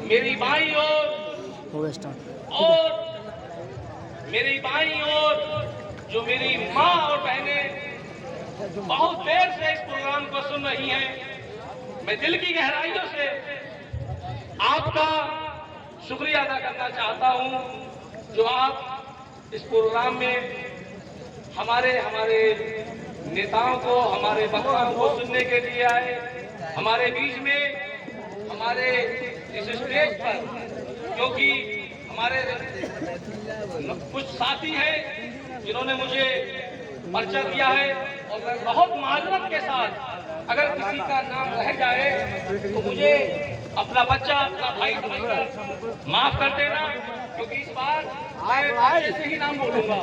मेरी बाईं ओर और मेरी बाईं ओर जो मेरी माँ और बहनें बहुत देर से इस प्रोग्राम को सुन रही हैं, मैं दिल की गहराइयों से आपका शुक्रिया अदा करना चाहता हूं जो आप इस प्रोग्राम में हमारे नेताओं को, हमारे वक्ताओं को सुनने के लिए आए। हमारे बीच में हमारे इस स्टेज पर क्योंकि हमारे कुछ साथी हैं जिन्होंने मुझे पर्चा दिया है और मैं बहुत माजरत के साथ अगर किसी का नाम रह जाए तो मुझे अपना बच्चा, अपना भाई समझकर माफ कर देना, क्योंकि इस बार मैं ऐसे ही नाम बोलूंगा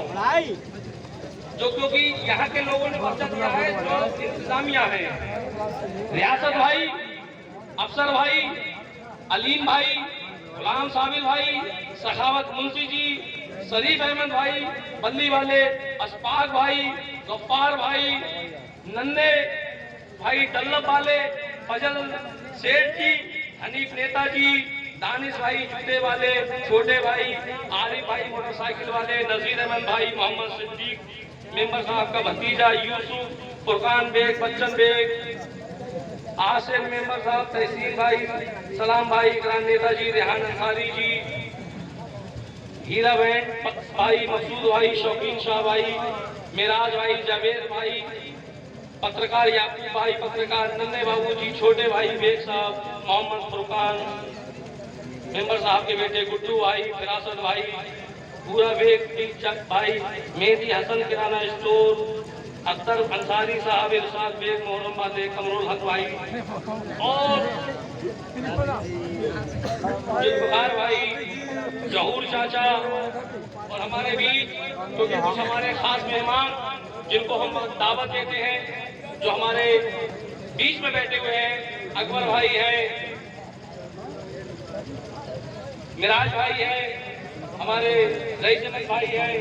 जो क्योंकि यहाँ के लोगों ने पर्चा दिया है, जो इंतजामिया है, रियासत भाई, अफसर भाई, अलीम भाई, गुलाम साबिर भाई, सखावत मुंशी जी, शरीफ अहमद भाई, बल्ली वाले, अशफाक भाई, गफ्फार भाई, नन्हे भाई, दल्लब वाले, फजल सेठ जी, हनीफ नेताजी, दानिश भाई जूते वाले, छोटे भाई, आरिफ भाई मोटरसाइकिल वाले, नजीर अहमद भाई, मोहम्मद सिद्दीक मेंबर साहब का भतीजा, यूसुफ, फुरकान बेग, बच्चन बेग, आसिम मेंबर साहब, तहसीन भाई, सलाम भाई, इकराम नेताजी, रेहान अंसारी जी, हीरा बहन भाई, मसूद भाई, शौकीन शाह भाई, मिराज भाई, जावेद भाई, पत्रकार याकूब भाई, पत्रकार नन्हे बाबू जी, छोटे भाई बेग साहब, मोहम्मद फुरकान मेंबर साहब के बेटे गुड्डू भाई, फिरासत भाई, पूरा बेग भाई, मेहदी हसन किराना स्टोर, अख्तर अंसारी साहब, इरशाद बेग, मोहरम वाले, कमरुल हक भाई और जुल्फकार भाई, जहूर चाचा और हमारे बीच क्योंकि कुछ हमारे खास मेहमान जिनको हम दावत देते हैं जो हमारे बीच में बैठे हुए हैं, अकबर भाई है, मिराज भाई है, हमारे रईस अहमद भाई है,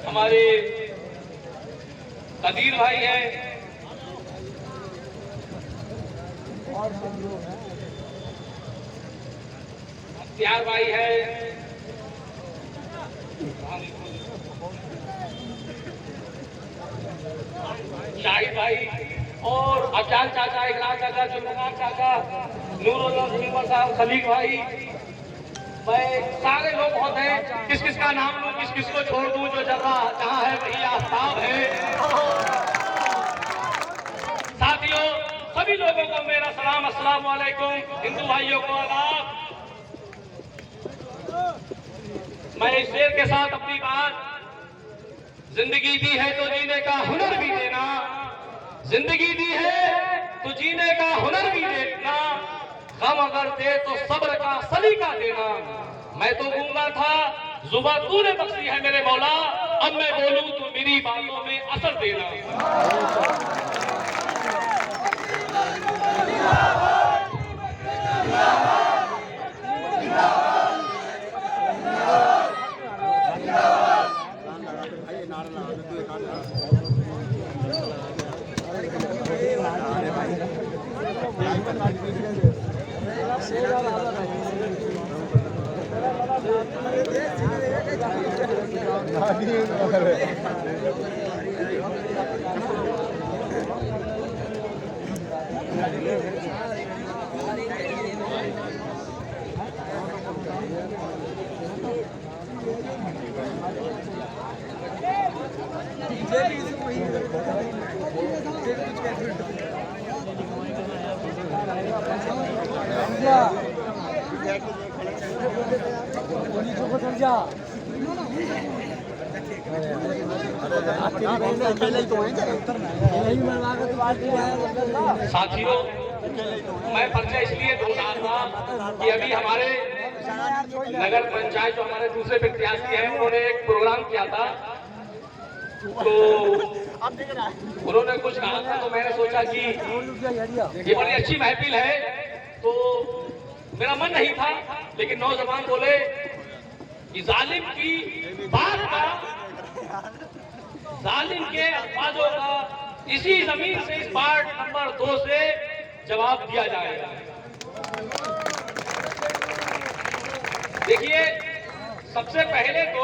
हमारे कदीर भाई है, अख्तियार भाई है, शाहिद भाई और अफजाल चाचा, इकराम चाचा, जुल्फकार चाचा, नूरुल्लाह मेंबर साहब, खलीक भाई, मैं सारे लोग बहुत हैं, किस किस का नाम लूं, किस किस को छोड़ दूं, जो जगह जहां है वही आफ्ताब है। साथियों, सभी लोगों को मेरा सलाम, अस्सलाम वालेकुम, हिंदू भाइयों को आदाब। मैं इस शेर के साथ अपनी बात, जिंदगी दी है तो जीने का हुनर भी देना, जिंदगी दी है तो जीने का हुनर भी देना, गम अगर दे तो सब्र का सलीका देना। मैं तो गूंगा था, जुबान तूने बख्शी है मेरे मौला, अब मैं बोलूं तो मेरी बातों में असर देना। साथियों, मैं पर्चा इसलिए दे रहा था कि अभी हमारे नगर पंचायत जो हमारे दूसरे प्रत्याशी हैं उन्होंने एक प्रोग्राम किया था, तो उन्होंने कुछ कहा था, तो मैंने सोचा कि ये बड़ी अच्छी महफिल है, तो मेरा मन नहीं था, लेकिन नौजवान बोले कि जालिम की बात का, जालिम के अल्फाजों का इसी जमीन से इस पार्ट नंबर 2 से जवाब दिया जाएगा। देखिए, सबसे पहले तो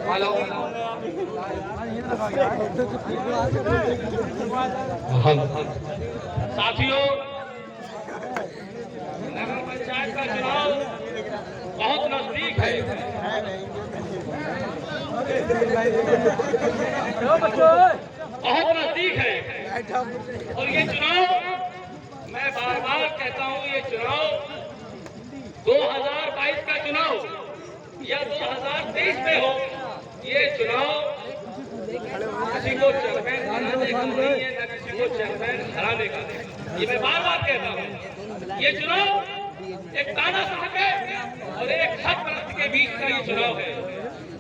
हेलो, साथियों, नगर पंचायत का चुनाव बहुत नजदीक है। बहुत नजदीक है और ये चुनाव, मैं बार बार कहता हूँ, ये चुनाव 2022 का चुनाव या 2023 में हो, ये चुनाव किसी को चेयरमैन बनाने का नहीं है, न किसी को चेयरमैन हराने का। ये मैं बार बार कहता हूँ, ये चुनाव एक तानाशाह के और एक हक परस्त के बीच का ये चुनाव है।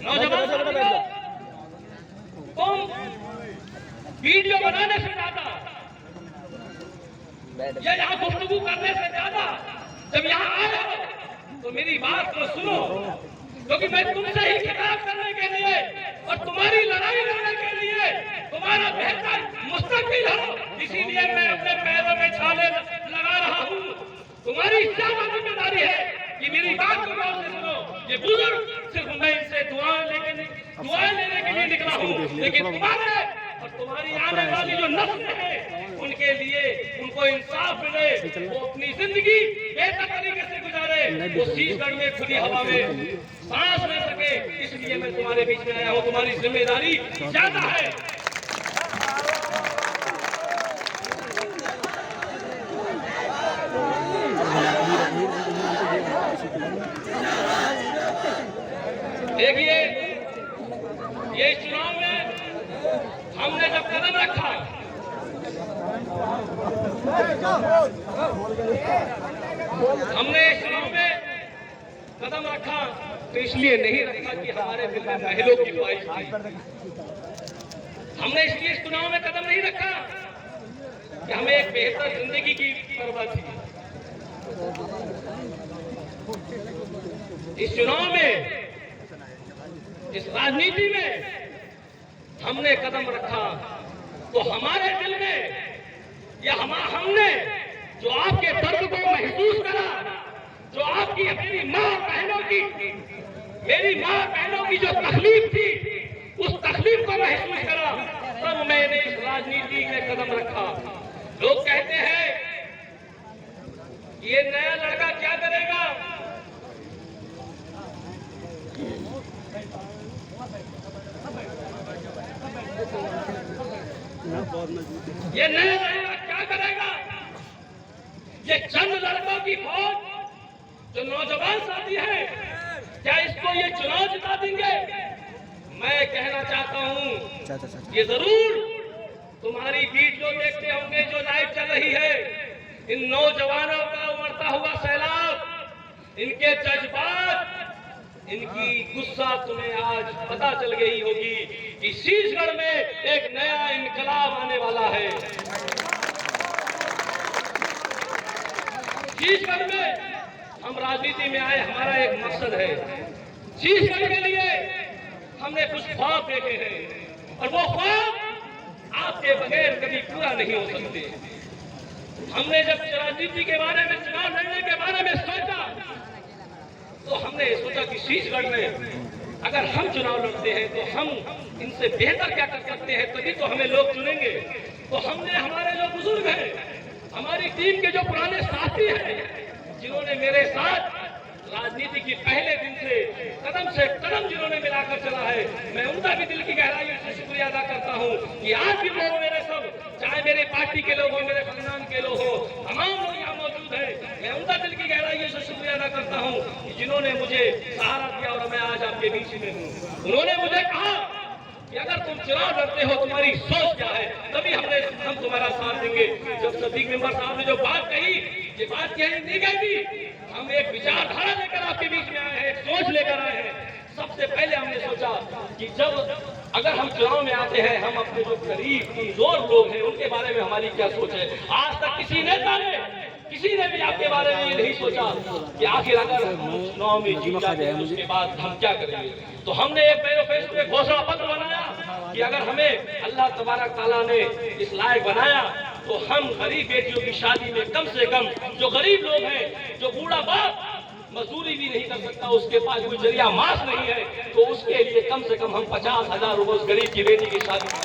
नौजवान साथियों, तुम वीडियो बनाने से ज्यादा या यहाँ गुफ्तगू करने से ज्यादा जब यहाँ आए हो तो मेरी बात को सुनो, क्योंकि मैं तुमसे ही खिताब करने के लिए और तुम्हारी लड़ाई लड़ने के लिए, तुम्हारा बेहतर मुस्तकबिल हो, इसीलिए मैं अपने पैरों में छाले लगा रहा हूँ। तुम्हारी ज्यादा जिम्मेदारी है कि मेरी बात को गौर से सुनो। ये बुजुर्ग सिर्फ मैं इनसे दुआएं लेने के लिए निकला हूँ, लेकिन तुम्हारे और तुम्हारी आने वाली जो नस्ल है उनके लिए, उनको इंसाफ मिले, वो अपनी जिंदगी बेहतर तरीके से गुजारे, वो शीशगढ़ में खुली हवा में सांस ले सके। इसलिए मैं तुम्हारे बीच में आया हूँ, तुम्हारी जिम्मेदारी ज्यादा है। देखिए, ये चुनाव में हमने जब कदम रखा, तो इसलिए नहीं रखा कि हमारे दिल में महलों की ख्वाहिश थी। हमने इसलिए इस चुनाव में कदम नहीं रखा कि हमें एक बेहतर जिंदगी की परवाह थी। इस चुनाव में, इस राजनीति में हमने कदम रखा तो हमारे दिल में या हमने जो आपके दर्द को महसूस करा, जो आपकी अपनी माँ बहनों की, मेरी माँ बहनों की जो तकलीफ थी, उस तकलीफ को महसूस करा, तब मैंने इस राजनीति में कदम रखा। लोग कहते हैं ये नया लड़का क्या करेगा, ये नया लड़का क्या करेगा, ये चंद लड़कों की फौज जो नौजवान साथी है, क्या इसको ये चुनाव जिता देंगे? मैं कहना चाहता हूँ ये जरूर तुम्हारी वीडियो देखते होंगे जो लाइव चल रही है। इन नौजवानों का उमड़ता हुआ सैलाब, इनके जज्बात, इनकी गुस्सा तुम्हें आज पता चल गई होगी कि शीशगढ़ में एक नया इनकलाब आने वाला है। शीशगढ़ में हम राजनीति में आए, हमारा एक मकसद है। शीशगढ़ के लिए हमने कुछ ख्वाब देखे हैं और वो ख्वाब आपके बगैर कभी पूरा नहीं हो सकते। हमने जब राजनीति के बारे में, चुनाव लड़ने के बारे में सोचा, तो हमने सोचा कि शीशगढ़ में अगर हम चुनाव लड़ते हैं तो हम इनसे बेहतर क्या कर सकते हैं, तभी तो हमें लोग चुनेंगे। तो हमने, हमारे जो बुजुर्ग हैं, हमारी टीम के जो पुराने साथी हैं, जिन्होंने मेरे साथ राजनीति की पहले दिन से कदम जिन्होंने मिलाकर चला है, मैं उनका भी दिल की गहराइयों से शुक्रिया अदा करता हूँ कि आज भी लोग मेरे सब, चाहे मेरे पार्टी के लोग हो, मेरे खानदान के लोग हो, तमाम लोग यहाँ मौजूद हैं। मैं उनका दिल की गहराइयों से शुक्रिया अदा करता हूँ कि जिन्होंने मुझे सहारा दिया और मैं आज आपके बीच में हूँ। उन्होंने मुझे कहा कि अगर तुम चुनाव लड़ते हो, तुम्हारी सोच क्या है, तभी हम तुम्हारा साथ देंगे। जब सदीक मेंबर साहब ने जो बात कही, ये बात नहीं कहती, हम एक विचारधारा लेकर आपके बीच में आए हैं, एक सोच लेकर आए हैं। सबसे पहले हमने सोचा कि जब अगर हम चुनाव में आते हैं, हम अपने जो गरीब कमजोर लोग हैं उनके बारे में हमारी क्या सोच है। आज तक किसी नेता ने, किसी ने भी आपके बारे में ये नहीं सोचा कि आखिर अगर हम चुनाव में जीत जाते हैं उसके बाद हम क्या करेंगे। तो हमने एक मैनिफेस्टो में घोषणा पत्र बनाया कि अगर हमें अल्लाह तबारक ताला ने इस लायक बनाया तो हम गरीब बेटियों की शादी में कम से कम, जो गरीब लोग हैं, जो बूढ़ा बाप मजदूरी भी नहीं कर सकता, उसके पास कोई जरिया मास नहीं है, तो उसके लिए कम से कम हम 50,000 रुपए उस गरीब की बेटी की शादी में।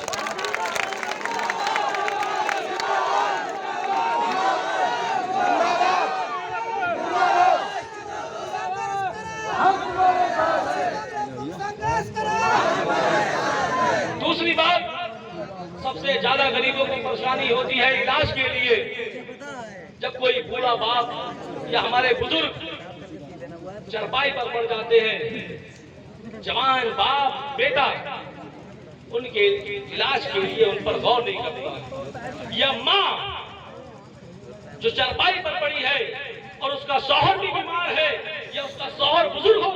दूसरी बात, सबसे ज्यादा गरीबों को परेशानी होती है इलाज के लिए। जब कोई बूढ़ा बाप या हमारे बुजुर्ग चरपाई पर पड़ जाते हैं, जवान बाप बेटा उनके इलाज के लिए उन पर गौर नहीं करता, या माँ जो चरपाई पर पड़ी है और उसका शौहर भी बीमार है या उसका शौहर बुजुर्ग हो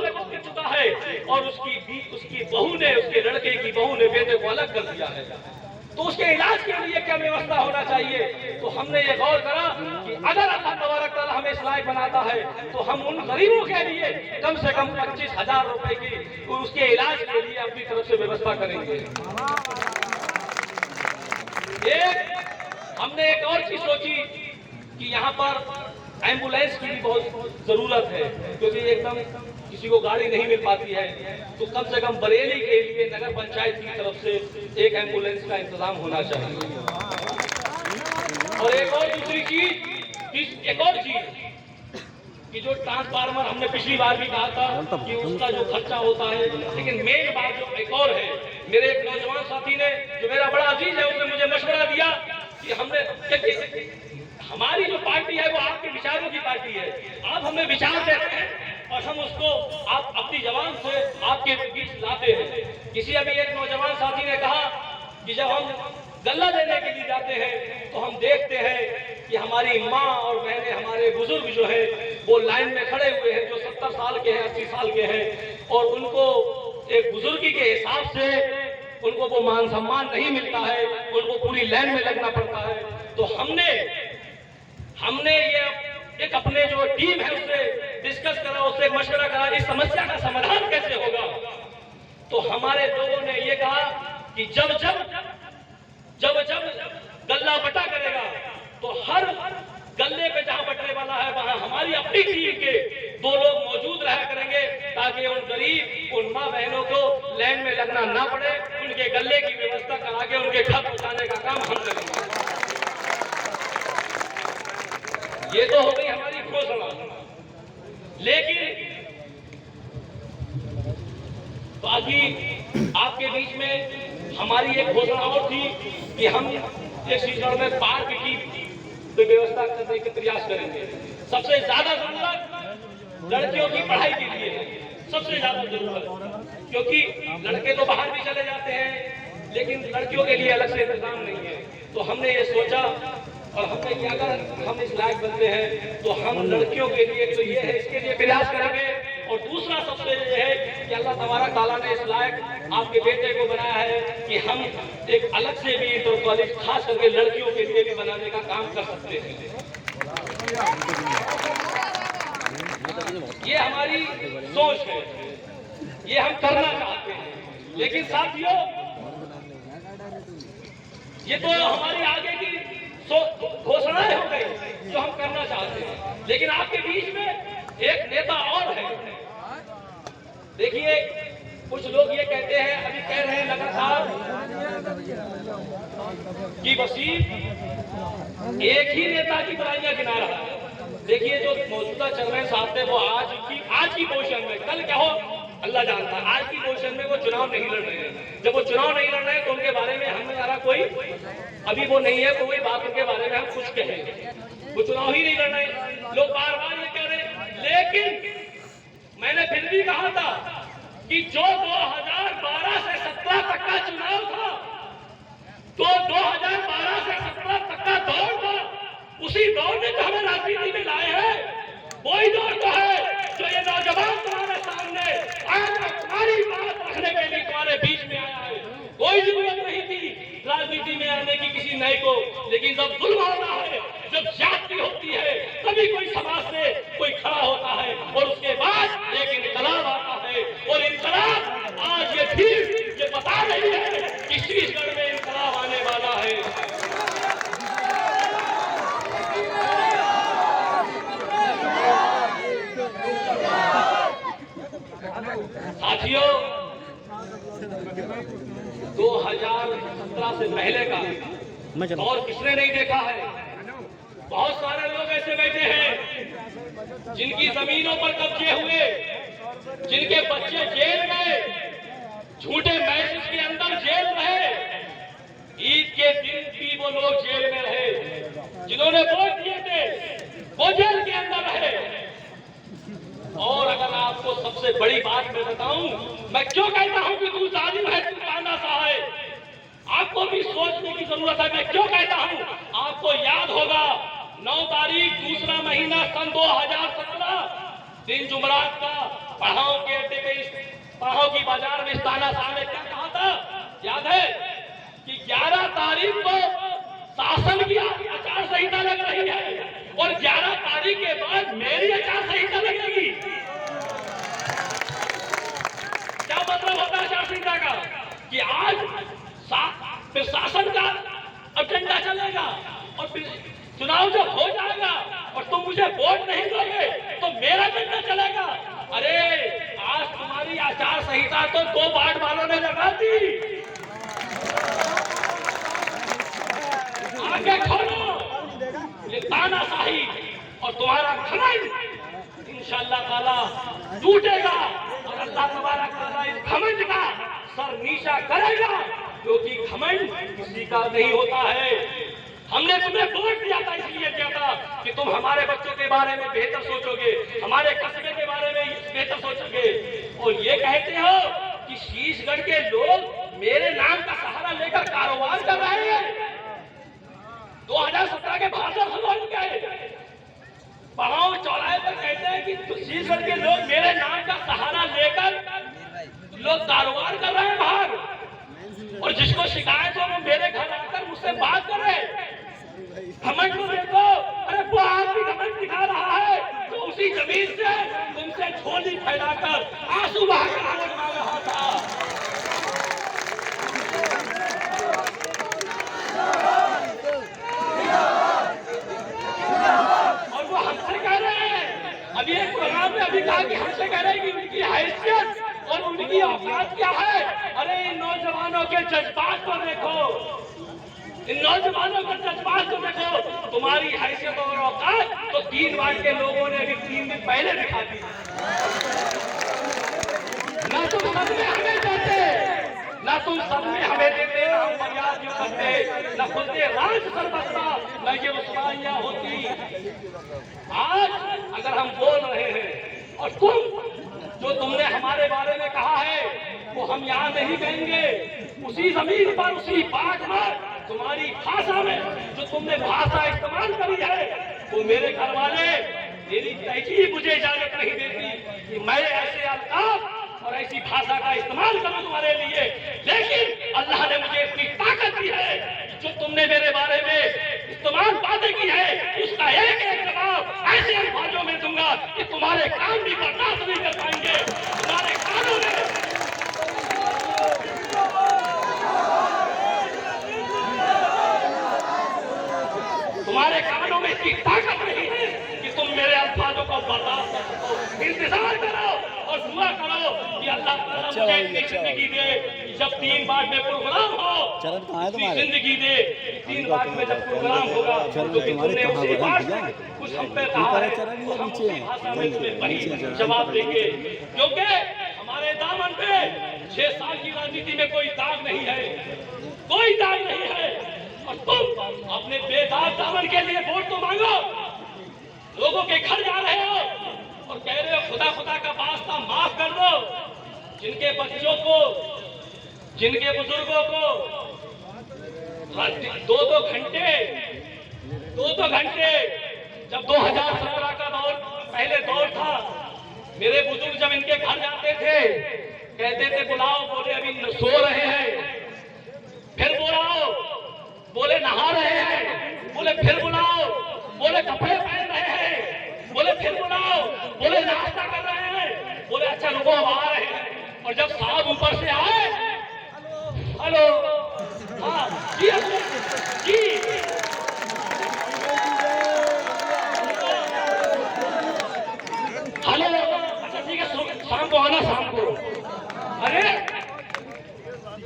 चुका है और उसकी बहू ने, उसके लड़के की बहू ने बेटे को अलग कर दिया है, तो उसके इलाज के लिए क्या व्यवस्था होना चाहिए। तो हमने ये गौर करा कि अगर अल्लाह तबारक ताला हमें इस लायक बनाता है तो हम उन गरीबों के लिए कम से कम 25,000 रुपए की उसके इलाज के लिए अपनी तरफ से व्यवस्था करेंगे। हमने एक और चीज सोची कि यहाँ पर एम्बुलेंस की भी बहुत जरूरत है, क्योंकि एकदम किसी को गाड़ी नहीं मिल पाती है, तो कम से कम बरेली के लिए नगर पंचायत की तरफ से एक एम्बुलेंस का इंतजाम होना चाहिए। और एक और दूसरी चीज, एक और चीज कि जो ट्रांसफार्मर, हमने पिछली बार भी कहा था कि उसका जो खर्चा होता है, लेकिन मेन बात जो एक और है, मेरे एक नौजवान साथी ने, जो मेरा बड़ा अजीज है, उसने मुझे मशवरा दिया कि हमने, हमारी जो पार्टी है वो आपके विचारों की पार्टी है, आप हमें विचार देते हैं और हम उसको आप अपनी जबान से आपके बीच लाते हैं। किसी अभी एक नौजवान साथी ने कहा कि जब हम गल्ला देने के लिए जाते हैं तो हम देखते हैं कि हमारी माँ और बहनें, हमारे बुजुर्ग जो है वो लाइन में खड़े हुए हैं, जो 70 साल के हैं, 80 साल के हैं, और उनको एक बुजुर्गी के हिसाब से उनको वो मान सम्मान नहीं मिलता है, उनको पूरी लाइन में लगना पड़ता है। तो हमने ये एक अपने जो टीम है उससे डिस्कस करा, उससे मशवरा करा, इस समस्या का समाधान कैसे होगा। तो हमारे लोगों ने ये कहा कि जब गल्ला बटा करेगा तो हर गल्ले पे जहां बटने वाला है वहां हमारी अपनी टीम के 2 लोग मौजूद रहा करेंगे, ताकि उन गरीब, उन माँ बहनों को लाइन में लगना ना पड़े, उनके गल्ले की व्यवस्था करा के उनके घर पहुंचाने का काम हम करेंगे। ये तो हो गई हमारी घोषणा, लेकिन बाकी आपके बीच में हमारी एक घोषणा और थी कि हम एक शीशगढ़ में पार्क की व्यवस्था करने के प्रयास करेंगे। सबसे ज्यादा जरूरत लड़कियों की पढ़ाई के लिए है, सबसे ज्यादा जरूरत, क्योंकि लड़के तो बाहर भी चले जाते हैं लेकिन लड़कियों के लिए अलग से इंतजाम नहीं है। तो हमने ये सोचा और हमने क्या, अगर हम इस लायक बनते हैं तो हम लड़कियों के लिए तो ये है, इसके लिए प्रयास करेंगे। और दूसरा सबसे ये है कि अल्लाह तबारक ताला ने इस लायक आपके बेटे को बनाया है कि हम एक अलग से भी इंटर कॉलेज खास करके लड़कियों के लिए भी बनाने का काम कर सकते हैं। ये हमारी सोच है, ये हम करना चाहते हैं। लेकिन साथियों, ये तो हमारी आगे की घोषणाएं हो गई जो हम करना चाहते हैं, लेकिन आपके बीच में एक नेता और है। देखिए, कुछ लोग ये कहते हैं, अभी कह रहे हैं लगातार कि वसीम एक ही नेता की बुराइयां गिना रहा है। देखिए, जो मौजूदा चेयरमैन साहब थे वो आज की पोजीशन में, कल क्या हो अल्लाह जानता है, आज की पोजीशन में वो चुनाव नहीं लड़ रहे हैं। जब वो चुनाव नहीं लड़ रहे हैं तो उनके बारे में हमें ज़रा कोई अभी वो नहीं है, कोई बात उनके बारे में हम कुछ कहें, वो चुनाव ही नहीं लड़ रहे। लोग बार बार ये कह रहे हैं, लेकिन मैंने फिर भी कहा था कि जो 2012 से 17 तक का चुनाव था, तो 2012 से 17 तक का दौर था, उसी दौर में तो हमें राजनीति में लाए हैं, वही दौर तो कोई जरूरत नहीं थी राजनीति में आने की किसी नए को, लेकिन जब जुल्म होता है, जब ज्यादती होती है, तभी कोई समाज से कोई खड़ा होता है और उसके बाद एक इनकलाब आता है। और इनकलाब आज ये भीड़ ये बता रही है कि शीशगढ़ में इनकलाब आने वाला है। साथियों, 2017 से पहले का और किसने नहीं देखा है? बहुत सारे लोग ऐसे बैठे हैं जिनकी जमीनों पर कब्जे हुए, जिनके बच्चे जेल गए, झूठे मैसेज के अंदर जेल रहे, ईद के दिन भी वो लोग जेल में रहे, जिन्होंने वोट दिए थे वो जेल के अंदर रहे। और अगर आपको सबसे बड़ी बात मैं बताऊं, मैं क्यों कहता हूं कि तू जालिम है, तू तानाशाह है, आपको भी सोचने की जरूरत है। मैं क्यों कहता हूं? आपको याद होगा 9 तारीख दूसरा महीना सन 2017 दिन जुमरात का पढ़ाओ के अड्डे पे पढ़ाओ की बाजार में तानाशाह ने क्या कहा था? याद है कि 11 तारीख को शासन की आचार संहिता लग रही है और 11 तारीख के बाद मेरी आचार संहिता लगेगी। क्या मतलब होता है आचार संहिता का? कि आज फिर शासन का एजेंडा चलेगा और फिर चुनाव जब हो जाएगा और तुम मुझे वोट नहीं दोगे तो मेरा एजेंडा चलेगा। अरे आज तुम्हारी आचार संहिता तो 2 वार्ड वालों ने लगा दी। आगे खोलो, ये तानाशाही और तुम्हारा घमंड इंशाअल्लाह ताला टूटेगा और अल्लाह तबारक ताला इस घमंड का सर नीचा करेगा, क्योंकि घमंड किसी का नहीं होता है। हमने तुम्हें वोट दिया था, इसलिए किया था कि तुम हमारे बच्चों के बारे में बेहतर सोचोगे, हमारे कस्बे के बारे में बेहतर सोचोगे। और ये कहते हो कि शीशगढ़ के लोग मेरे नाम का सहारा लेकर कारोबार कर रहे हैं। 2017 के भाषण सुन गए, पढ़ाओ चौराहे पर कहते हैं कि शीशगढ़ के लोग मेरे नाम का सहारा लेकर लोग कारोबार कर रहे हैं बाहर, और जिसको शिकायत हो वो मेरे घर आकर मुझसे बात करे। घमंड को देखो, अरे वो आदमी घमंड दिखा रहा है तो उसी जमीन से तुमसे झोली फैलाकर आंसू बहाकर वोट मांग रहा था। और वो हमसे कह रहे हैं, अभी एक प्रोग्राम में अभी कहा कि हमसे कह रहे हैं कि उनकी हैसियत और उनकी औकात क्या है। अरे इन नौजवानों के जज्बात को देखो, इन नौजवानों के जज्बात को देखो। तुम्हारी हैसियत और औकात तो 3 वार्ड के लोगों ने भी 3 दिन पहले दिखा दी। ना तुम सब में हमें देते, ना तुम सब में हमें देते, ना हम फरियाद क्यों करते, ना खुलते राज सर बसता, ना ये रुसवाइयां होती। आज अगर हम बोल रहे हैं और जो तुमने हमारे बारे में कहा है वो हम यहाँ नहीं कहेंगे, उसी जमीन पर उसी बात पर तुम्हारी भाषा में जो तुमने भाषा इस्तेमाल करी है वो मेरे घर वाले मेरी तहजीब मुझे इजाजत नहीं देती कि मैं ऐसे अल्फाज और ऐसी भाषा का इस्तेमाल करूं तुम्हारे लिए। लेकिन अल्लाह ने मुझे इतनी ताकत दी है जो तुमने मेरे बारे में इस्तेमाल बातें की है उसका एक एक जवाब ऐसे अल्फाजों में दूंगा कि तुम्हारे कान भी बर्दाश्त नहीं कर पाएंगे। तुम्हारे कानों में तुम्हारे कानों में इतनी ताकत नहीं है कि तुम मेरे अल्फाजों को बर्दाश्त कर सको। इंतजार करो और दुआ करो कि अल्लाह ताला मुझे इतनी जिंदगी दे जब 3 बार में प्रोग्राम हो, जिंदगी दे 3 बार में जब प्रोग्राम होगा तो तुमने उसी भाषा में कुछ हम पे कहा है तो हम उसी भाषा में तुम्हें वही जवाब देंगे, क्योंकि हमारे दामन पे 6 साल की राजनीति में कोई दाग नहीं है, कोई दाग नहीं है। और तुम अपने बेदाग दामन के लिए वोट तो मांगो, लोगों के घर जा रहे हो और कह रहे हो खुदा खुदा का वास्ता माफ कर दो। जिनके बच्चों को, जिनके बुजुर्गों को 2-2 घंटे जब 2017 का दौर पहले दौर था, मेरे बुजुर्ग जब इनके घर जाते थे कहते थे बुलाओ, बोले अभी सो रहे हैं। फिर बुलाओ, बोले नहा रहे हैं, बोले फिर बुलाओ, बोले कपड़े पहन रहे हैं, बोले फिर बुलाओ, बोले नाश्ता कर रहे हैं, बोले अच्छा रुको अब आ रहे हैं। और जब साहब ऊपर से आए, हेलो, हाँ जी जी, हेलो, अच्छा ठीक है, शाम को आना, शाम को। अरे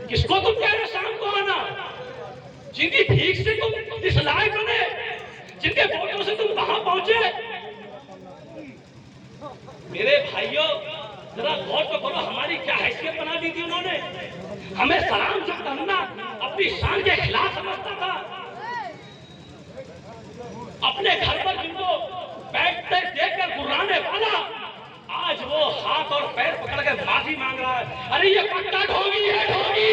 किसको तुम कह रहे हो शाम को आना? जिनकी भीख से तुम इस लायक बने, जिनके वोटों से तुम कहां पहुंचे। मेरे भाइयों जरा गौर तो करो, हमारी क्या हैसियत बना दी थी उन्होंने। हमें सलाम जो करना अपनी शान के खिलाफ समझता था। अपने घर पर जिनको बैठते देखकर गुर्राने वाला, आज वो हाथ और पैर पकड़ के माफी मांग रहा है। अरे ये पक्का ढोंगी है, ढोंगी।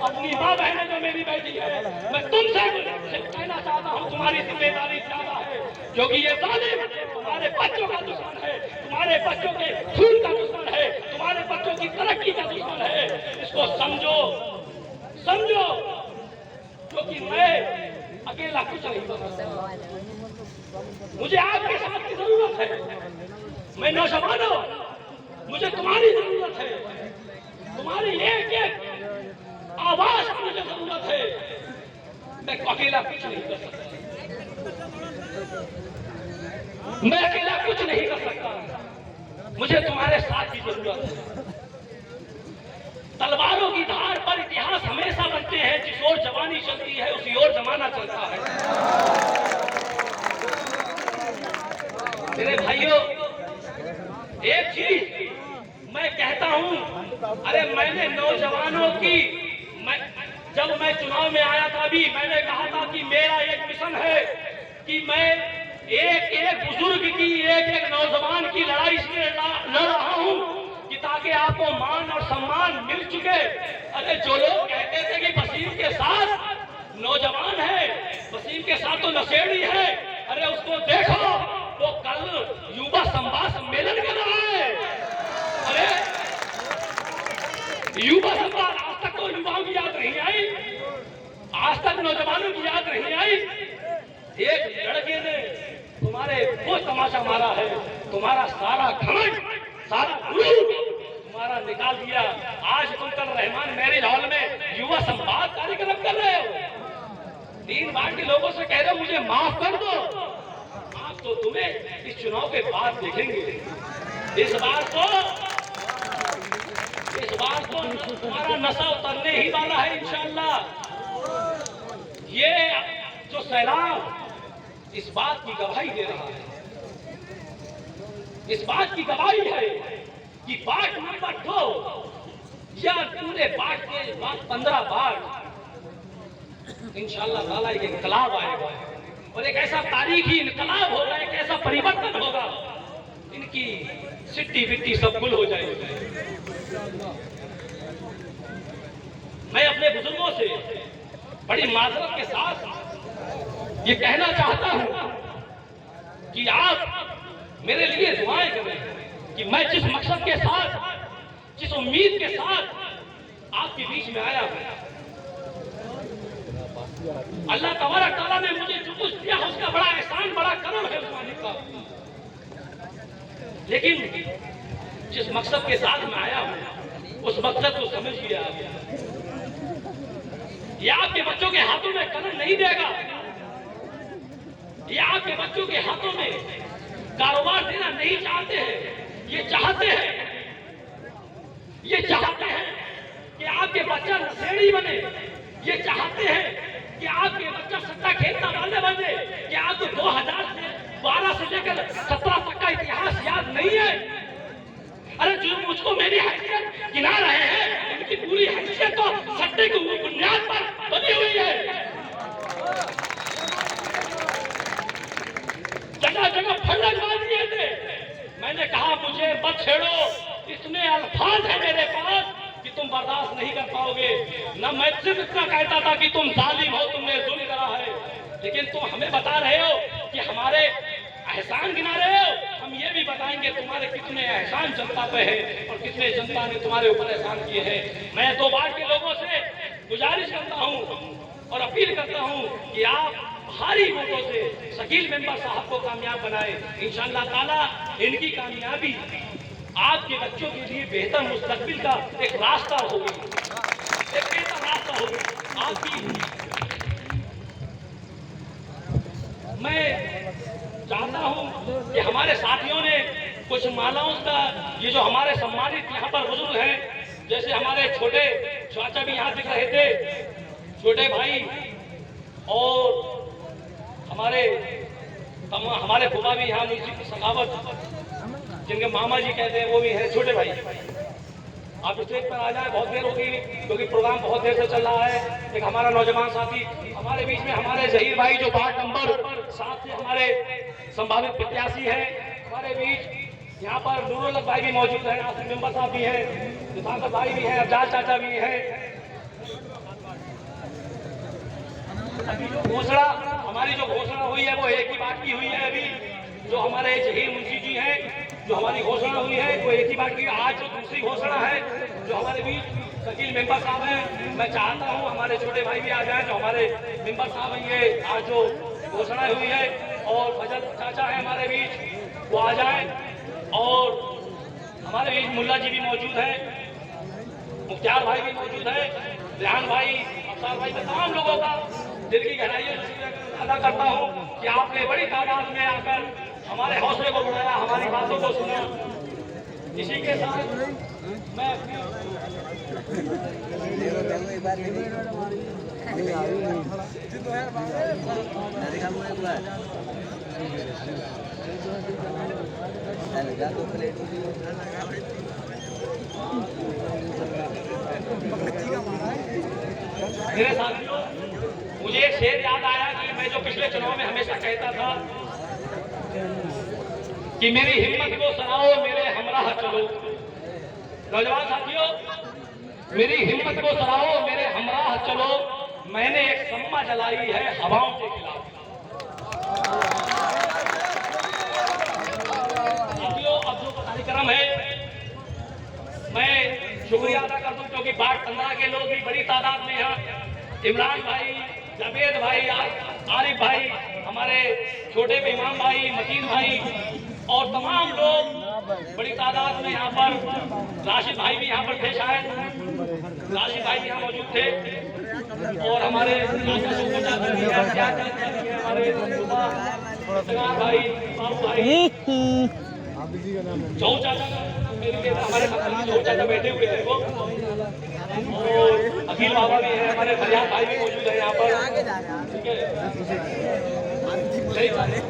अपनी माँ बहनें जो मेरी बेटी है, मैं तुमसे कहना चाहता हूँ, तुम्हारी जिम्मेदारी ज्यादा है, क्योंकि ये जालिम तुम्हारे बच्चों का दुश्मन है, तुम्हारे बच्चों के खून का दुश्मन है, तुम्हारे बच्चों की तरक्की का दुश्मन है। इसको समझो, समझो, क्योंकि मैं अकेला कुछ नहीं कर सकता। मुझे आपके साथ की जरूरत है। मैं नौजवानों, मुझे तुम्हारी जरूरत है, तुम्हारी एक एक आवाज की मुझे जरूरत है। मैं अकेला कुछ नहीं कर सकता, मैं अकेला कुछ नहीं कर सकता, मुझे तुम्हारे साथ की जरूरत है। तलवारों की धार पर इतिहास हमेशा बनते हैं, जिस ओर जवानी चलती है उसी ओर जमाना चलता है। मेरे भाइयों, एक चीज मैं कहता हूं, अरे मैंने नौजवानों की, जब मैं चुनाव में आया था अभी, मैंने कहा था कि मेरा एक मिशन है कि मैं एक एक बुजुर्ग की, एक एक नौजवान की लड़ाई इसलिए लड़ रहा हूं कि ताकि आपको मान और सम्मान मिल चुके। अरे जो लोग कहते थे कि वसीम के साथ नौजवान है, वसीम के साथ तो नशेड़ी है, अरे उसको देखो, वो कल युवा संवाद सम्मेलन कर रहा है। अरे युवा संवाद, आज तक तो युवाओं की याद नहीं आई, आज तक नौजवानों की याद नहीं आई। एक लड़के ने तुम्हारे वो तमाशा मारा है, तुम्हारा सारा घमंड, सारा गुरूर तुम्हारा निकाल दिया। आज तुम कल रहमान मैरिज हॉल में युवा संवाद कार्यक्रम कर रहे हो। 3 बार के लोगों से कह रहे हो मुझे माफ कर दो। आप तो तुम्हें इस चुनाव के बाद देखेंगे। इस बार तो तुम्हारा नशा उतरने ही वाला है इंशाअल्लाह। ये जो सैलाब इस बात की गवाही दे रहा है, इस बात की गवाही है कि बाट नंबर 2 या पूरे बाट के बाद 15 बाट इंशाअल्लाह ताला एक इनकलाब आएगा और एक ऐसा तारीखी इनकलाब होगा, एक ऐसा परिवर्तन होगा, इनकी सिट्टी बिट्टी सब गुल हो जाएगी। मैं अपने बुजुर्गों से बड़ी माजरत के साथ ये कहना चाहता हूं कि आप मेरे लिए दुआएं करें कि मैं जिस मकसद के साथ, जिस उम्मीद के साथ आपके बीच में आया हूं, अल्लाह तबारक तआला ने मुझे जो कुछ दिया उसका बड़ा एहसान, बड़ा करम है उस मालिक का। लेकिन जिस मकसद के साथ मैं आया हूं उस मकसद को समझ लिया। ये आपके बच्चों के हाथों में कलम नहीं देगा, ये आपके बच्चों के हाथों में कारोबार देना नहीं चाहते हैं। ये चाहते हैं कि आपके बच्चा नशेड़ी बने, ये चाहते हैं कि आपके बच्चा सट्टा खेलने वाले बने, कि आपको 2012 से लेकर 17 तक का इतिहास याद नहीं है। अरे जो मुझको मेरी हैसियत गिना रहे हैं, इनकी पूरी हैसियत तो सट्टे की बुनियाद पर बनी हुई है। जगह जगह फलक मार दिए थे। मैंने कहा मुझे मत छेड़ो, इतने अल्फाज है मेरे पास कि तुम बर्दाश्त नहीं कर पाओगे। न मैं सिर्फ इतना कहता था कि तुम जालिम हो, तुमने जुल्म करा है, लेकिन तुम हमें बता रहे हो कि हमारे एहसान गिना रहे हो। हम ये भी बताएंगे तुम्हारे कितने एहसान जनता पे है और कितने जनता ने तुम्हारे ऊपर एहसान किए हैं। मैं 2 वार्ड के लोगों से गुजारिश करता हूँ और अपील करता हूँ कि आप भारी वोटों से शकील मेंबर साहब को कामयाब बनाए। इंशाअल्लाह ताला इनकी कामयाबी आपके बच्चों के लिए बेहतर मुस्तकबिल का एक रास्ता होगी, एक बेहतर रास्ता होगी आपकी। मैं चाहता हूं कि हमारे साथियों ने कुछ मालाओं का, ये जो हमारे सम्मानित यहाँ पर बुजुर्ग हैं, जैसे हमारे छोटे चाचा भी यहाँ दिख रहे थे, छोटे भाई, और हमारे फूफा भी यहाँ मुंशी सखावत, जिनके मामा जी कहते हैं, वो भी है छोटे भाई। आप स्टेज पर आ जाए, बहुत देर होगी क्योंकि प्रोग्राम बहुत देर से चल रहा है। एक हमारा नौजवान साथी हमारे बीच में, हमारे जहीर भाई जो वार्ड नंबर 7 से हमारे संभावित प्रत्याशी है, हमारे बीच यहाँ पर नूरुल भाई भी मौजूद है, आसिफ मेंबर साहब भी हैं, दिफाकर भाई भी हैं, अफजाल चाचा भी हैं। अभी जो घोषणा हमारी जो घोषणा हुई है वो एक ही बात की हुई है। अभी जो हमारे जहीर मुंशी जी हैं, जो हमारी घोषणा हुई है वो एक ही बात की। आज जो दूसरी घोषणा है जो हमारे बीच शकील मेंबर साहब हैं, मैं चाहता हूँ हमारे छोटे भाई भी आ जाएं, जो हमारे मेंबर साहब हैं, ये आज जो घोषणा हुई है, और फजल चाचा है हमारे बीच, वो आ जाएं। और हमारे बीच मुल्ला जी भी मौजूद हैं, मुख्तार भाई भी मौजूद है, रेहान भाई, अफसार भाई, तमाम लोगों का दिल की गहराइयों से अदा करता हूँ कि आपने बड़ी तादाद में आकर हमारे हौसले को बढ़ाया, हमारी बातों को सुना। इसी के साथ मैं मेरे साथियों, मुझे एक शेर याद आया कि मैं जो पिछले चुनाव में हमेशा कहता था कि मेरी हिम्मत को सराहो, मेरे हमराह चलो। नौजवान साथियों, मेरी हिम्मत को सराहो, मेरे हमराह चलो, मैंने एक सम्मा जलाई है हवाओं के खिलाफ। साथियों, अब जो कार्यक्रम है मैं शुक्रिया अदा कर दूं क्योंकि वार्ड 15 के लोग भी बड़ी तादाद में हैं। इमरान भाई, जावेद भाई, आरिफ भाई, हमारे छोटे इमाम भाई, मतीन भाई, और तमाम लोग बड़ी तादाद में यहाँ पर। राशिद भाई भी यहाँ पर थे, शायद राशिद भाई यहाँ मौजूद थे, और हमारे भाई, बाबू भाई, चौ चाचा, हमारे चौ चाचा बैठे हुए हैं वो, और अखिल बाबा भी है, हमारे फरियाद भाई भी मौजूद है यहाँ पर। ठीक है, सही बात है।